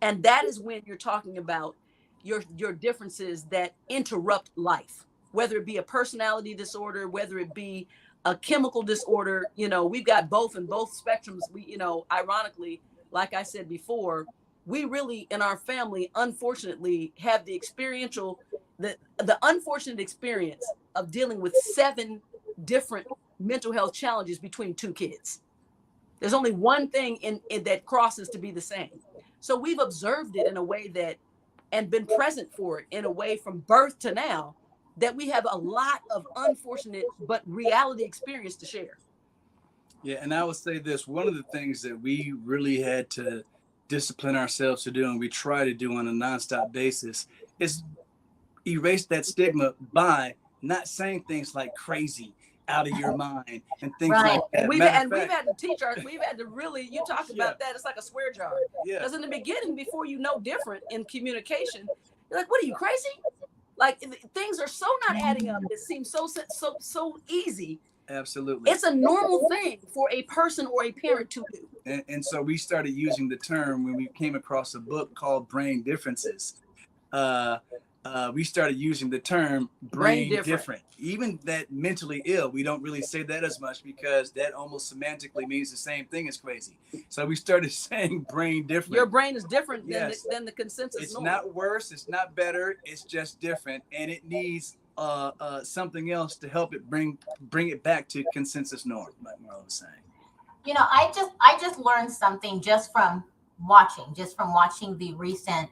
And that is when you're talking about your differences that interrupt life, whether it be a personality disorder, whether it be a chemical disorder. We've got both in both spectrums. We, ironically, like I said before, we really in our family, unfortunately, have the unfortunate experience of dealing with 7 different mental health challenges between 2 kids. There's only one thing in that crosses to be the same. So we've observed it in a way that, and been present for it in a way from birth to now, that we have a lot of unfortunate but reality experience to share. Yeah, and I would say this, one of the things that we really had to discipline ourselves to do, and we try to do on a nonstop basis, is erase that stigma by not saying things like crazy, out of your mind, and things like that. We've had to teach we've had to really, you talk about that, it's like a swear jar. Because in the beginning, before you know different in communication, you're like, what are you, crazy? Like, things are so not adding up. It seems so easy. Absolutely. It's a normal thing for a person or a parent to do. And so we started using the term when we came across a book called Brain Differences. we started using the term brain different. Even that mentally ill, we don't really say that as much because that almost semantically means the same thing as crazy. So we started saying brain different. Your brain is different than the consensus It's norm. not worse, it's not better, it's just different, and it needs something else to help it bring it back to consensus norm, like Marla was saying. You know, I just learned something just from watching the recent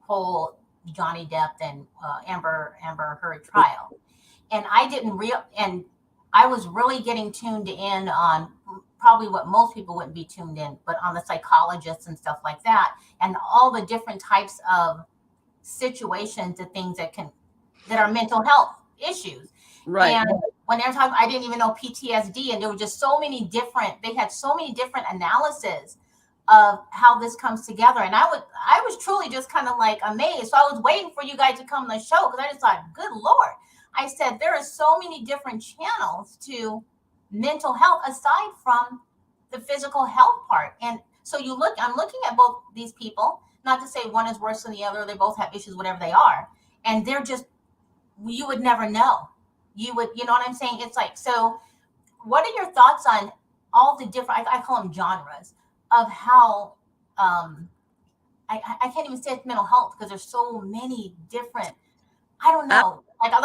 whole Johnny Depp and Amber Heard trial, and I was really getting tuned in on probably what most people wouldn't be tuned in, but on the psychologists and stuff like that, and all the different types of situations and things that are mental health issues. Right. And when they were talking, I didn't even know PTSD, and there were just so many different. They had so many different analyses of how this comes together, and I was truly just kind of like amazed. So I was waiting for you guys to come on the show because I just thought, good Lord, I said there are so many different channels to mental health aside from the physical health part. And so I'm looking at both these people, not to say one is worse than the other, they both have issues, whatever they are, and they're just, you would never know. You know what I'm saying? It's like, so what are your thoughts on all the different, I call them genres of how, I can't even say it's mental health because there's so many different, I don't know. I'm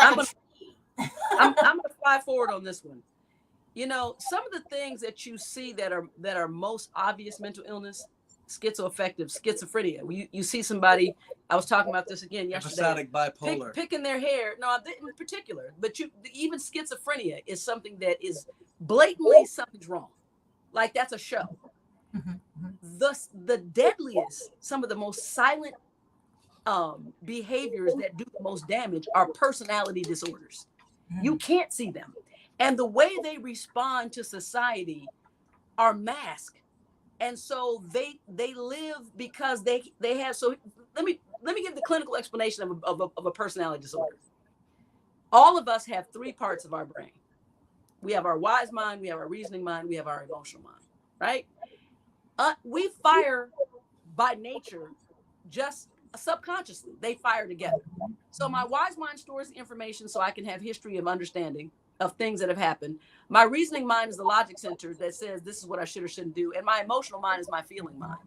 gonna fly forward on this one. You know, some of the things that you see that are most obvious mental illness, schizophrenia. You see somebody, I was talking about this again yesterday. Episodic bipolar. Picking their hair. No, in particular, but even schizophrenia is something that is blatantly something's wrong. Like that's a show. The deadliest, some of the most silent behaviors that do the most damage are personality disorders. You can't see them. And the way they respond to society are masked. And so they live because they have, so let me give the clinical explanation of a personality disorder. All of us have three parts of our brain. We have our wise mind, we have our reasoning mind, we have our emotional mind, right? We fire by nature just subconsciously. They fire together. So my wise mind stores the information so I can have history of understanding of things that have happened. My reasoning mind is the logic center that says this is what I should or shouldn't do. And my emotional mind is my feeling mind.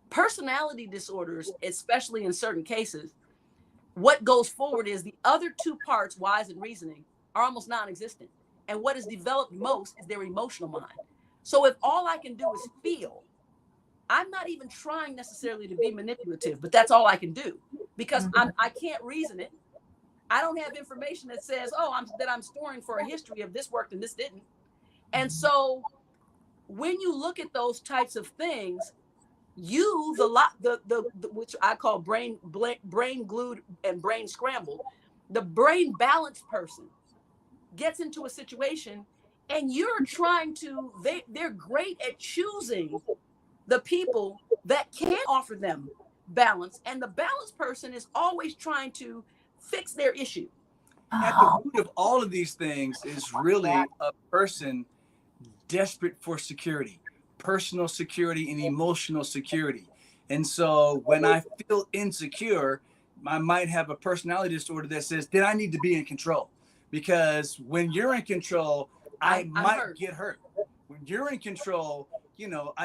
Personality disorders, especially in certain cases, what goes forward is the other two parts, wise and reasoning, are almost non-existent. And what is developed most is their emotional mind. So if all I can do is feel, I'm not even trying necessarily to be manipulative, but that's all I can do because I can't reason it. I don't have information that says, I'm storing for a history of this worked and this didn't. And so when you look at those types of things, the which I call brain glued and brain scrambled, the brain balanced person gets into a situation and you're trying to, they're great at choosing the people that can offer them balance. And the balanced person is always trying to fix their issue. At the root of all of these things is really a person desperate for security, personal security and emotional security. And so when I feel insecure, I might have a personality disorder that says, then I need to be in control. Because when you're in control, I might get hurt. When you're in control,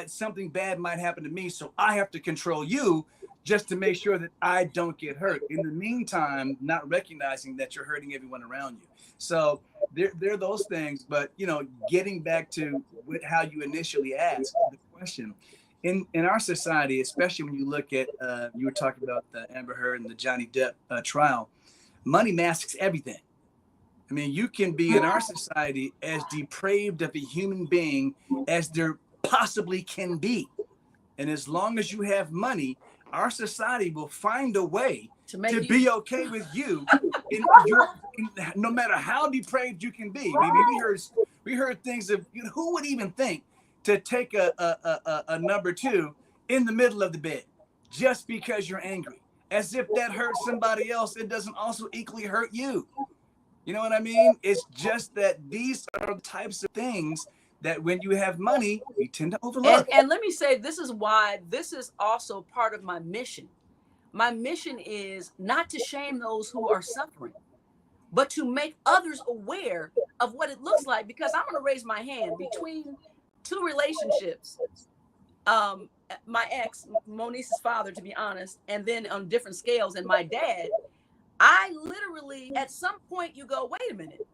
something bad might happen to me. So I have to control you just to make sure that I don't get hurt. In the meantime, not recognizing that you're hurting everyone around you. So there are those things, but getting back to how you initially asked the question, in our society, especially when you look at, you were talking about the Amber Heard and the Johnny Depp trial, money masks everything. I mean, you can be in our society as depraved of a human being as there possibly can be. And as long as you have money, our society will find a way to be okay with you no matter how depraved you can be. I mean, we heard things of, who would even think to take a number two in the middle of the bed just because you're angry, as if that hurts somebody else. It doesn't also equally hurt you. You know what I mean? It's just that these are the types of things that when you have money, we tend to overlook. And let me say, this is why this is also part of my mission. My mission is not to shame those who are suffering, but to make others aware of what it looks like. Because I'm going to raise my hand between two relationships. My ex, Moniece's father, to be honest, and then on different scales, and my dad, I literally, at some point, you go, wait a minute,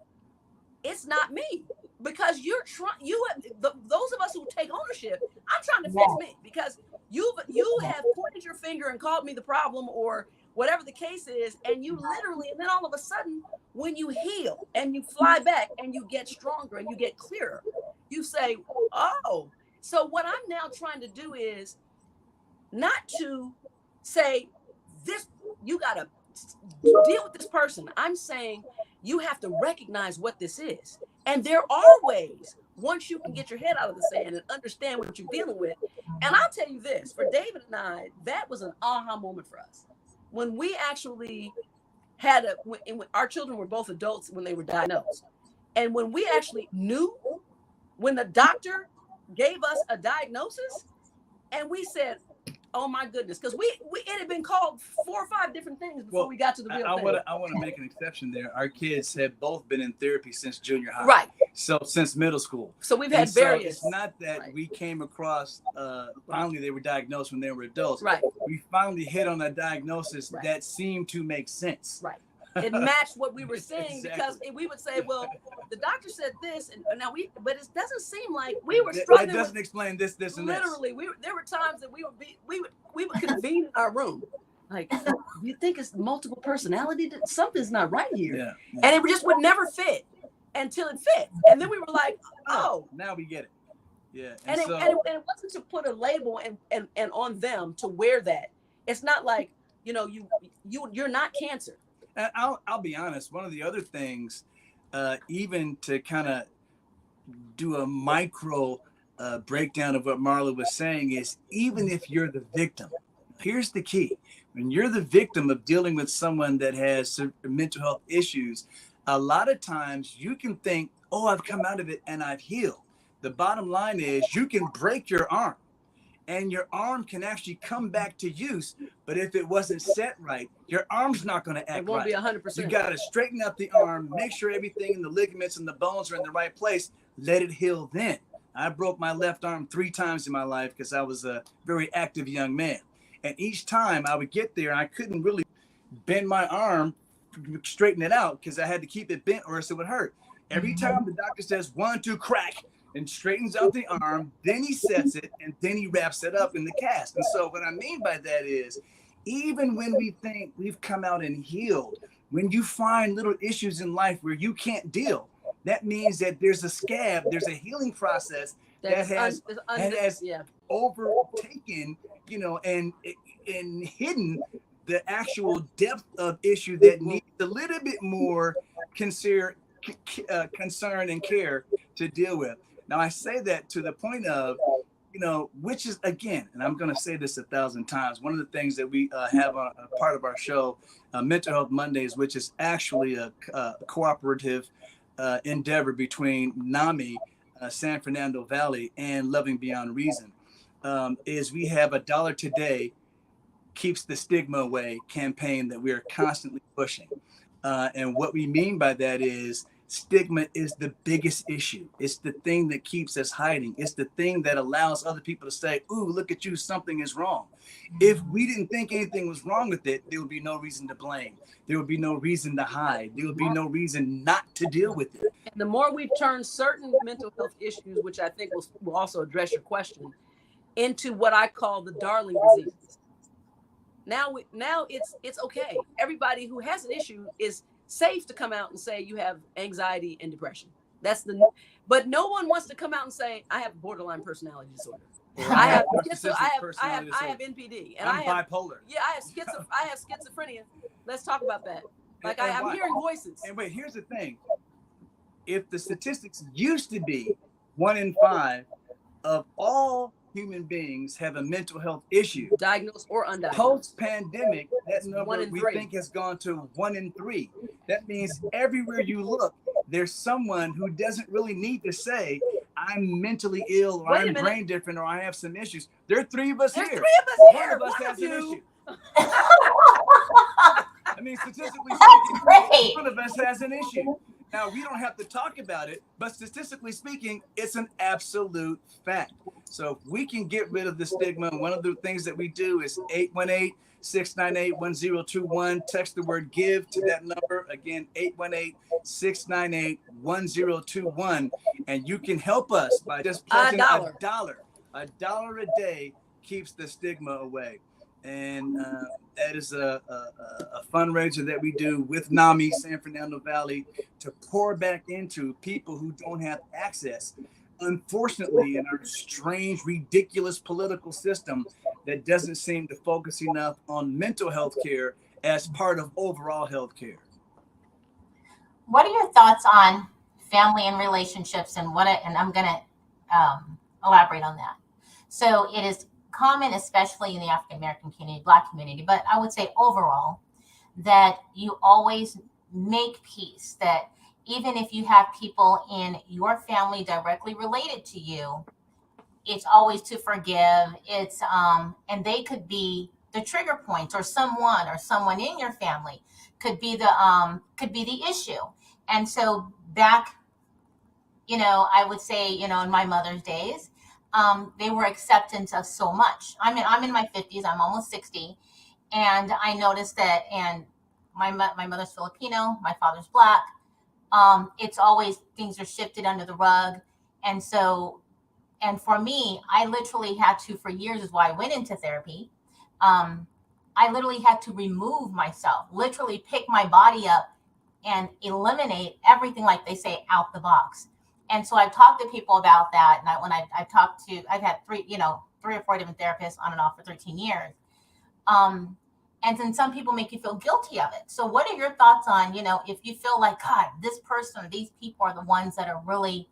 it's not me, because those of us who take ownership, I'm trying to fix me, because you have pointed your finger and called me the problem, or whatever the case is, and you literally, and then all of a sudden, when you heal and you fly back and you get stronger and you get clearer, you say, oh. So what I'm now trying to do is not to say this, you got to deal with this person. I'm saying you have to recognize what this is. And there are ways, once you can get your head out of the sand and understand what you're dealing with. And I'll tell you this, for David and I, that was an aha moment for us. When we actually had our children were both adults when they were diagnosed. And when we actually knew, when the doctor gave us a diagnosis, and we said, oh my goodness, because it had been called 4 or 5 different things before we got to the real thing. I want to make an exception there. Our kids have both been in therapy since junior high. Right. So since middle school. So we've had various. So it's not that we came across, finally they were diagnosed when they were adults. Right. We finally hit on a diagnosis that seemed to make sense. Right. It matched what we were saying. Exactly. Because we would say, well, the doctor said this, and now but it doesn't seem like we were struggling. It doesn't explain this, and literally, this. There were times that we would convene in our room. Like, do you think it's multiple personality? Something's not right here. Yeah. And it just would never fit until it fit. And then we were like, oh. Now we get it. Yeah. And it wasn't to put a label and on them to wear that. It's not like, you're not cancer. And I'll be honest, one of the other things, even to kind of do a micro breakdown of what Marla was saying, is even if you're the victim, here's the key. When you're the victim of dealing with someone that has mental health issues, a lot of times you can think, oh, I've come out of it and I've healed. The bottom line is you can break your arm and your arm can actually come back to use. But if it wasn't set right, your arm's not going to act right. It won't be 100%. You got to straighten out the arm, make sure everything in the ligaments and the bones are in the right place. Let it heal then. I broke my left arm 3 times in my life because I was a very active young man. And each time I would get there, I couldn't really bend my arm, straighten it out because I had to keep it bent or else it would hurt. Every time the doctor says 1, 2, crack, and straightens out the arm, then he sets it, and then he wraps it up in the cast. And so what I mean by that is, even when we think we've come out and healed, when you find little issues in life where you can't deal, that means that there's a scab, there's a healing process that has overtaken, and hidden the actual depth of issue that needs a little bit more concern and care to deal with. Now, I say that to the point of, which is, again, and I'm going to say this 1,000 times, one of the things that we have on a part of our show, Mental Health Mondays, which is actually a cooperative endeavor between NAMI, San Fernando Valley, and Loving Beyond Reason, is we have a $1 Today Keeps the Stigma Away campaign that we are constantly pushing. And what we mean by that is, stigma is the biggest issue. It's the thing that keeps us hiding. It's the thing that allows other people to say, ooh, look at you, something is wrong. If we didn't think anything was wrong with it, there would be no reason to blame. There would be no reason to hide. There would be no reason not to deal with it. And the more we've turned certain mental health issues, which I think will also address your question, into what I call the darling diseases. Now it's okay. Everybody who has an issue is safe to come out and say you have anxiety and depression. But no one wants to come out and say I have borderline personality disorder. I have NPD, and I'm bipolar. Yeah, I have schizophrenia. Let's talk about that. Like I'm hearing voices. And wait, here's the thing: if the statistics used to be 1 in 5 of all human beings have a mental health issue, diagnosed or undiagnosed. Post-pandemic, that number we think has gone to 1 in 3. That means everywhere you look, there's someone who doesn't really need to say, I'm mentally ill, or I'm brain different, or I have some issues. There are 3 of us here. There's 3 of us here. One of us has an issue. I mean, statistically That's speaking, great. one of us has an issue. Now, we don't have to talk about it, but statistically speaking, it's an absolute fact. So if we can get rid of the stigma, one of the things that we do is 818-698-1021. Text the word give to that number. Again, 818-698-1021. And you can help us by just pledging a dollar. A dollar a day keeps the stigma away. And that is a fundraiser that we do with NAMI, San Fernando Valley, to pour back into people who don't have access. Unfortunately, in our strange, ridiculous political system that doesn't seem to focus enough on mental health care as part of overall health care. What are your thoughts on family and relationships, and I'm going to elaborate on that. So it is common, especially in the African American community, Black community, but I would say overall, that you always make peace, that even if you have people in your family directly related to you, it's always to forgive. It's and they could be the trigger points, or someone in your family could be the issue. And so back, I would say, in my mother's days, they were acceptance of so much. I'm in my 50s, I'm almost 60. And I noticed that, and my mother's Filipino, my father's Black. It's always, things are shifted under the rug. And so, and for me, I literally had to, for years is why I went into therapy. I literally had to remove myself, literally pick my body up and eliminate everything, like they say, out the box. And so I've talked to people about that. And I've had three or four different therapists on and off for 13 years. And then some people make you feel guilty of it. So what are your thoughts on, if you feel like, God, this person or these people are the ones that are really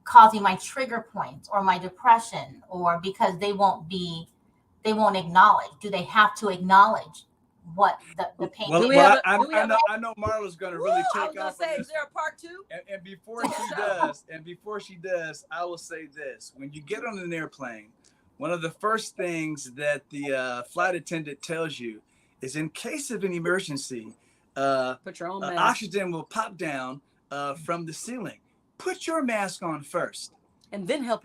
causing my trigger points or my depression, or because they won't acknowledge. Do they have to acknowledge what the pain? Well, I know Marla's going to really take off on this. Is there a part two? And before she does, I will say this: when you get on an airplane, one of the first things that the flight attendant tells you is, in case of an emergency, put your own mask. Oxygen will pop down from the ceiling. Put your mask on first, and then help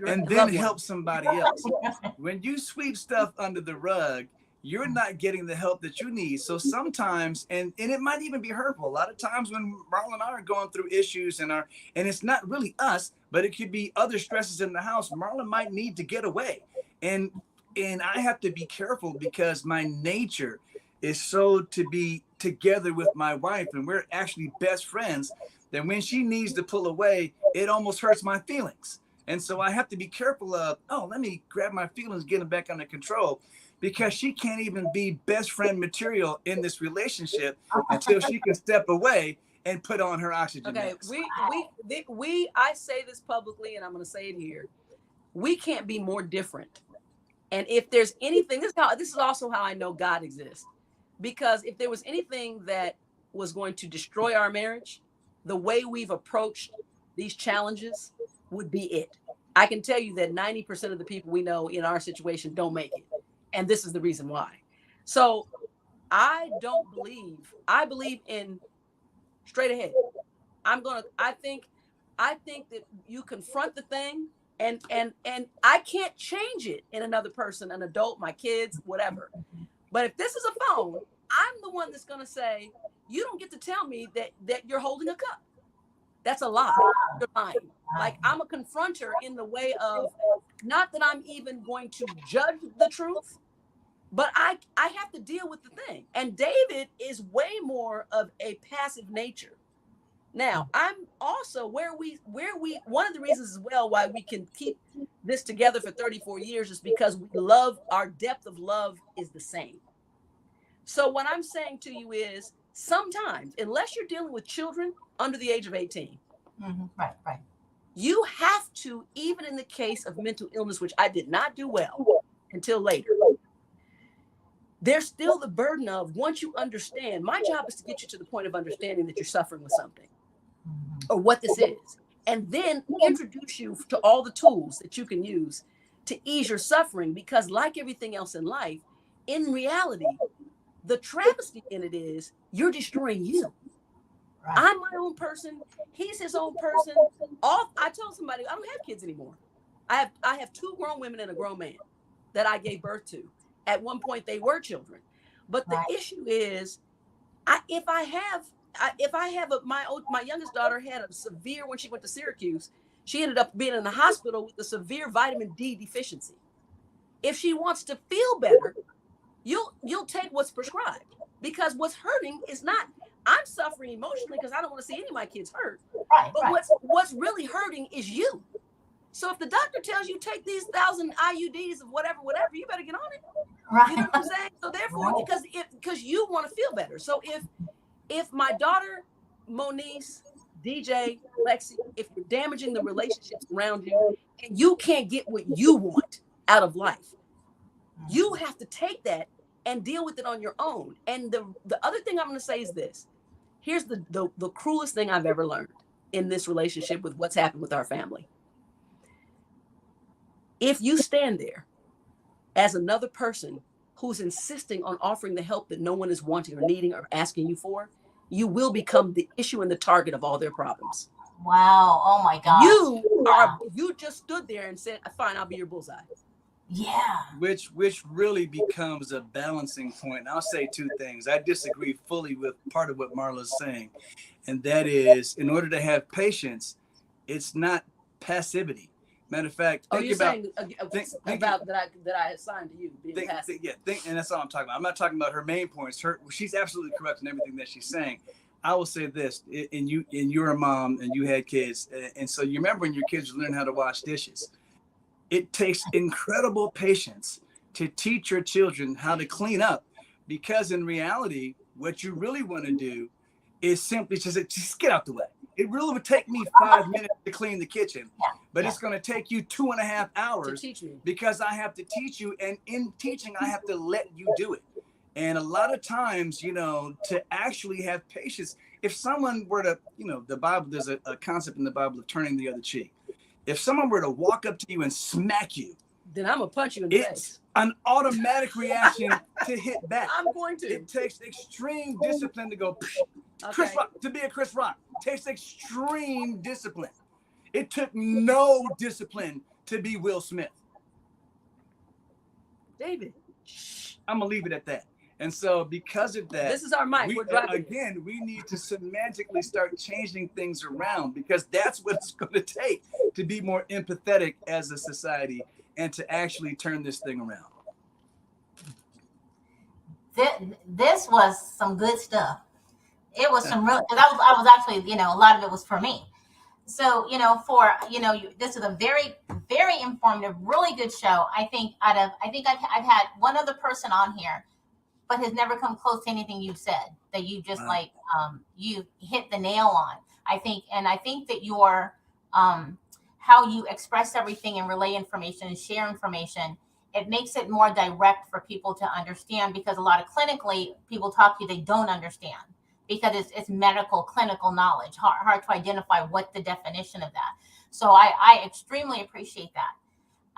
somebody else. When you sweep stuff under the rug, you're not getting the help that you need. So sometimes, and it might even be hurtful. A lot of times when Marla and I are going through issues and it's not really us, but it could be other stresses in the house, Marla might need to get away. And I have to be careful, because my nature is so to be together with my wife, and we're actually best friends, that when she needs to pull away, it almost hurts my feelings. And so I have to be careful of, let me grab my feelings, get them back under control, because she can't even be best friend material in this relationship until she can step away and put on her oxygen mask. I say this publicly, and I'm going to say it here. We can't be more different. And if there's anything, this is also how I know God exists. Because if there was anything that was going to destroy our marriage, the way we've approached these challenges would be it. I can tell you that 90% of the people we know in our situation don't make it. And this is the reason why. So I believe in straight ahead. I think that you confront the thing, and I can't change it in another person, an adult, my kids, whatever. But if this is a phone, I'm the one that's going to say, you don't get to tell me that you're holding a cup. That's a lie. You're lying. Like, I'm a confronter in the way of, not that I'm even going to judge the truth, but I have to deal with the thing. And David is way more of a passive nature. Now, I'm also where we one of the reasons as well why we can keep this together for 34 years is because our depth of love is the same. So what I'm saying to you is, sometimes, unless you're dealing with children under the age of 18, right, you have to, even in the case of mental illness, which I did not do well until later, there's still the burden of, once you understand, my job is to get you to the point of understanding that you're suffering with something or what this is, and then introduce you to all the tools that you can use to ease your suffering. Because like everything else in life, in reality, the travesty in it is you're destroying you. Right. I'm my own person. He's his own person. I told somebody I don't have kids anymore. I have 2 grown women and a grown man that I gave birth to. At one point, they were children. But the issue is, if I have my youngest daughter had a severe, when she went to Syracuse, she ended up being in the hospital with a severe vitamin D deficiency. If she wants to feel better, you'll take what's prescribed, because what's hurting is not, I'm suffering emotionally because I don't want to see any of my kids hurt. Right. But what's really hurting is you. So if the doctor tells you take these 1,000 IUDs of whatever, you better get on it. Right. You know what I'm saying? So therefore, because you want to feel better. So if my daughter, Moniece, DJ, Lexi, if you're damaging the relationships around you and you can't get what you want out of life, you have to take that and deal with it on your own. And the other thing I'm going to say is this. Here's the cruelest thing I've ever learned in this relationship with what's happened with our family. If you stand there as another person who's insisting on offering the help that no one is wanting or needing or asking you for, you will become the issue and the target of all their problems. Wow. Oh my God. You just stood there and said, fine, I'll be your bullseye. Yeah. Which really becomes a balancing point. And I'll say 2 things. I disagree fully with part of what Marla's saying. And that is, in order to have patience, it's not passivity. Matter of fact, think about that I assigned to you being passive. And that's all I'm talking about. I'm not talking about her main points. She's absolutely correct in everything that she's saying. I will say this: and you're a mom and you had kids, and so you remember when your kids learn how to wash dishes. It takes incredible patience to teach your children how to clean up, because in reality, what you really want to do is simply just get out the way. It really would take me 5 minutes to clean the kitchen, but it's going to take you 2.5 hours to teach me, because I have to teach you. And in teaching, I have to let you do it. And a lot of times, to actually have patience, if someone were to, the Bible, there's a concept in the Bible of turning the other cheek. If someone were to walk up to you and smack you, then I'm going to punch you in the face. It's an automatic reaction to hit back. I'm going to. It takes extreme discipline to go. Chris Rock, to be a Chris Rock, takes extreme discipline. It took no discipline to be Will Smith. David. I'm going to leave it at that. And so because of that, this is our mic. We're driving. Again, we need to semantically start changing things around, because that's what it's going to take to be more empathetic as a society and to actually turn this thing around. This was some good stuff. It was some real, because I was actually, a lot of it was for me. So, this is a very, very informative, really good show. I think I've had one other person on here, but has never come close to anything you've said that you just you hit the nail on. I think that your, how you express everything and relay information and share information, it makes it more direct for people to understand, because a lot of clinically people talk to you, they don't understand, because it's medical, clinical knowledge, hard to identify what the definition of that. So I extremely appreciate that.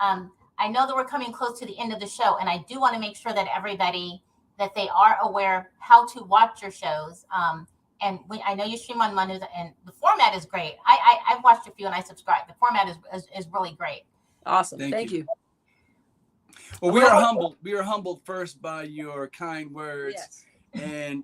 I know that we're coming close to the end of the show, and I do want to make sure that everybody, that they are aware how to watch your shows. And I know you stream on Mondays, and the format is great. I've watched a few and I subscribe. The format is really great. Awesome. Thank you. Well, we are humbled. We are humbled first by your kind words. Yes. And,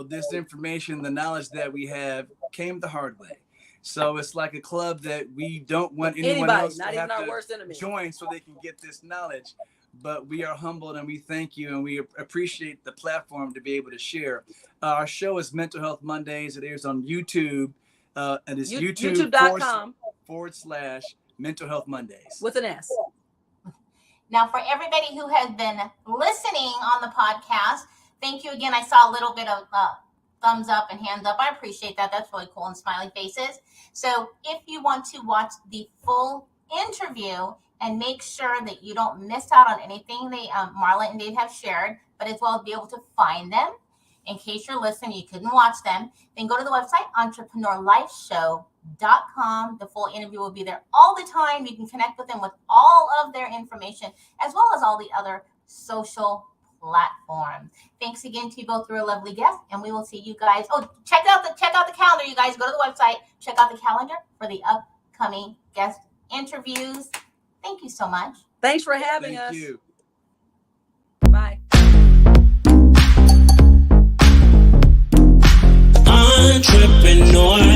this information, the knowledge that we have came the hard way. So it's like a club that we don't want anyone else to have to join so they can get this knowledge. But we are humbled and we thank you, and we appreciate the platform to be able to share. Our show is Mental Health Mondays. It airs on YouTube. And it's YouTube.com/Mental Health Mondays. With an S. Now, for everybody who has been listening on the podcast, thank you again. I saw a little bit of thumbs up and hands up. I appreciate that. That's really cool, and smiley faces. So if you want to watch the full interview and make sure that you don't miss out on anything they Marla and Dave have shared, but as well as be able to find them in case you're listening, you couldn't watch them, then go to the website, entrepreneurlifeshow.com. The full interview will be there all the time. You can connect with them with all of their information, as well as all the other social platforms. Thanks again to you both for a lovely guest, and we will see you guys. Oh, check out the calendar, you guys. Go to the website, check out the calendar for the upcoming guest interviews. Thank you so much. Thanks for having us. Thank you. Bye. Entrepreneur